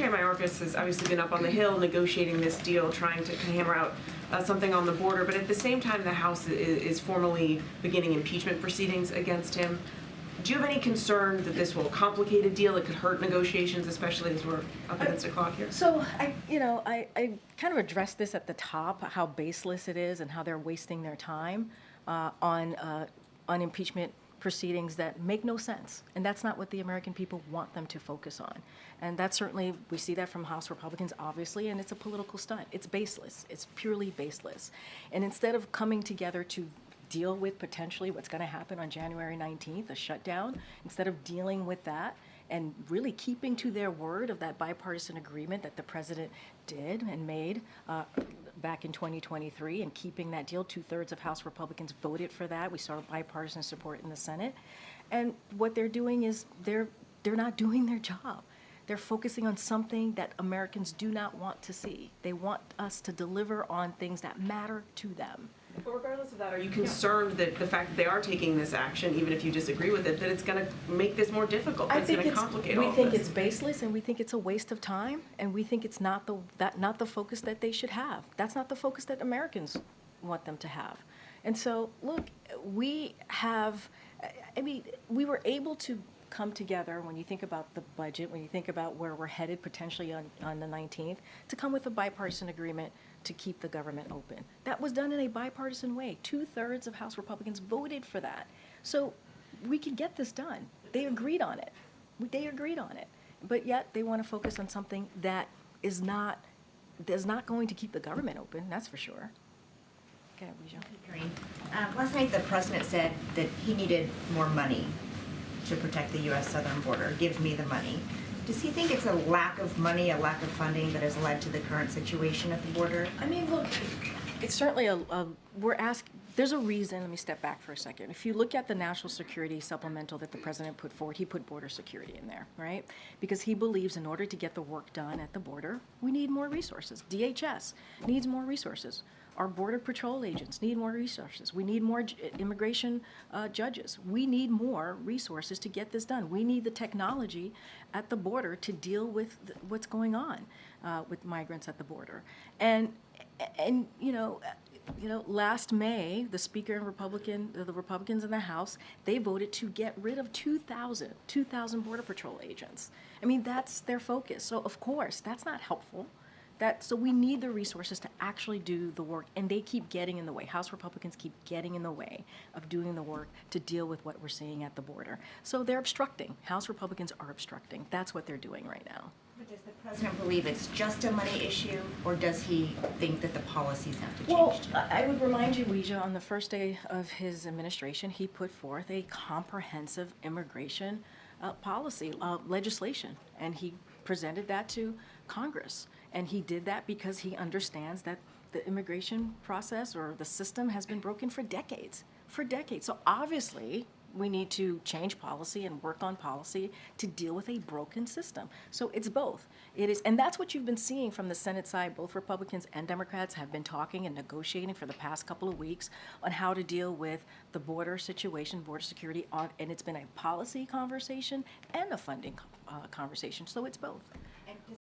Secretary Mayorkas has obviously been up on the Hill negotiating this deal, trying to hammer out something on the border, but at the same time the House is formally beginning impeachment proceedings against him. Do you have any concern that this will complicate a deal? It could hurt negotiations, especially as we're up against the clock here? So I kind of addressed this at the top, how baseless it is and how they're wasting their time on impeachment proceedings that make no sense. And that's not what the American people want them to focus on. And that's certainly, we see that from House Republicans, obviously, and it's a political stunt. It's baseless. It's purely baseless. And instead of coming together to deal with potentially what's going to happen on January 19th, a shutdown, instead of dealing with that and really keeping to their word of that bipartisan agreement that the president did and made back in 2023 and keeping that deal, 2/3 of House Republicans voted for that. We saw bipartisan support in the Senate. And what they're doing is they're not doing their job. They're focusing on something that Americans do not want to see. They want us to deliver on things that matter to them. But regardless of that, are you concerned that the fact that they are taking this action, even if you disagree with it, that it's going to make this more difficult, that it's going to complicate all of this? We think it's baseless, and we think it's a waste of time, and we think it's not the focus that they should have. That's not the focus that Americans want them to have. And so, look, we were able to come together when you think about the budget, when you think about where we're headed potentially on the 19th, to come with a bipartisan agreement to keep the government open. That was done in a bipartisan way. 2/3 of House Republicans voted for that. So we could get this done. They agreed on it. They agreed on it. But yet they want to focus on something that is not going to keep the government open, that's for sure. Okay, Karine, last night the president said that he needed more money to protect the U.S. southern border. Give me the money. Does he think it's a lack of money, a lack of funding that has led to the current situation at the border? I mean, look, it's certainly there's a reason. Let me step back for a second. If you look at the national security supplemental that the president put forward, he put border security in there, right? Because he believes in order to get the work done at the border, we need more resources. DHS needs more resources. Our Border Patrol agents need more resources. We need more immigration judges. We need more resources to get this done. We need the technology at the border to deal with what's going on with migrants at the border. And last May, the Speaker and the Republicans in the House, they voted to get rid of 2,000 Border Patrol agents. I mean, that's their focus. So of course, that's not helpful. So we need the resources to actually do the work, and they keep getting in the way. House Republicans keep getting in the way of doing the work to deal with what we're seeing at the border. So they're obstructing. House Republicans are obstructing. That's what they're doing right now. But does the president believe it's just a money issue, or does he think that the policies have to change? Well, I would remind you, Weijia, on the first day of his administration, he put forth a comprehensive immigration policy, legislation, and he presented that to Congress. And he did that because he understands that the immigration process or the system has been broken for decades. So obviously, we need to change policy and work on policy to deal with a broken system. So it's both. It is, and that's what you've been seeing from the Senate side. Both Republicans and Democrats have been talking and negotiating for the past couple of weeks on how to deal with the border situation, border security, and it's been a policy conversation and a funding conversation. So it's both.